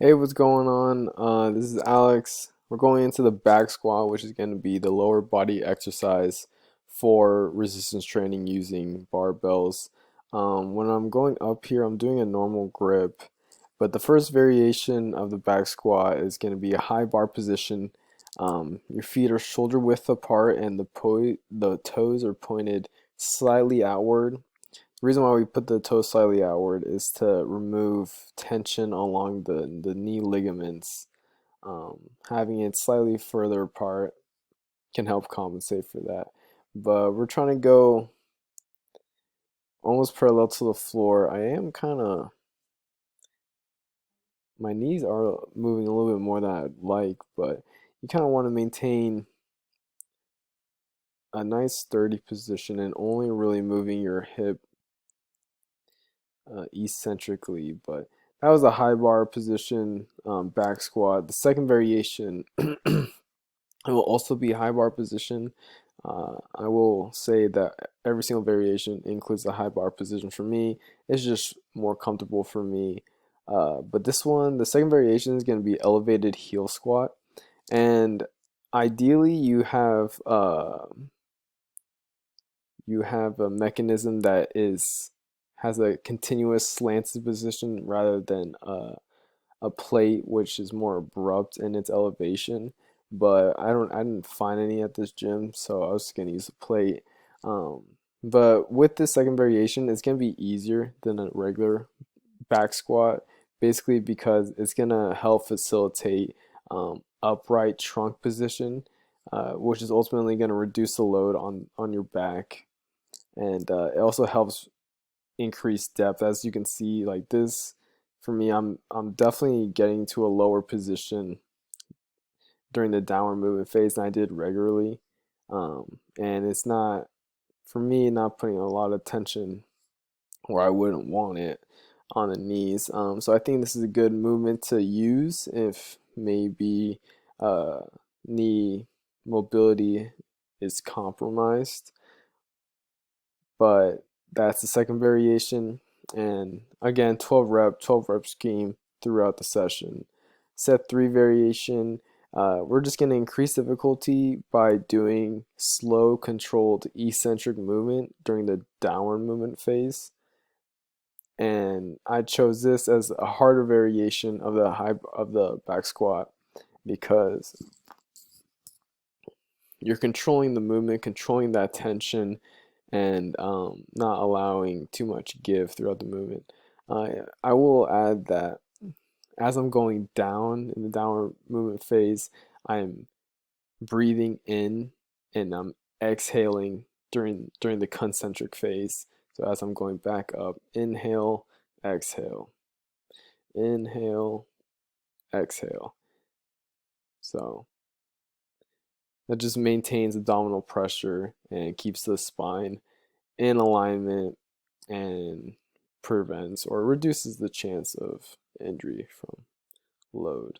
Hey, what's going on? This is Alex. We're going into the back squat, which is going to be the lower body exercise for resistance training using barbells. When I'm going up here, I'm doing a normal grip, but the first variation of the back squat is going to be a high bar position. Your feet are shoulder width apart and the toes are pointed slightly outward. The reason why we put the toe slightly outward is to remove tension along the knee ligaments. Having it slightly further apart can help compensate for that. But we're trying to go almost parallel to the floor. I am kind of, my knees are moving a little bit more than I'd like, but you kind of want to maintain a nice sturdy position and only really moving your hip eccentrically, but that was a high bar position back squat. The second variation it will also be high bar position. I will say that every single variation includes a high bar position for me. It's just more comfortable for me. But this one, the second variation is going to be elevated heel squat, and ideally you have a mechanism that is has a continuous slanted position rather than a plate which is more abrupt in its elevation. But I didn't find any at this gym, so I was just gonna use a plate. Um, but with this second variation, it's gonna be easier than a regular back squat, basically because it's gonna help facilitate upright trunk position, which is ultimately gonna reduce the load on your back, and it also helps increase depth. As you can see, like this, for me, I'm definitely getting to a lower position during the downward movement phase than I did regularly, and it's not, for me, not putting a lot of tension where I wouldn't want it on the knees. So I think this is a good movement to use if maybe uh, knee mobility is compromised. But that's the second variation. And again, 12 rep scheme throughout the session. Set 3 variation. We're just going to increase difficulty by doing slow, controlled eccentric movement during the downward movement phase. And I chose this as a harder variation of the back squat because you're controlling the movement, controlling that tension, and not allowing too much give throughout the movement. I will add that as I'm going down in the downward movement phase, I'm breathing in and I'm exhaling during the concentric phase. So as I'm going back up, inhale, exhale, inhale, exhale. So that just maintains abdominal pressure and keeps the spine in alignment and prevents or reduces the chance of injury from load.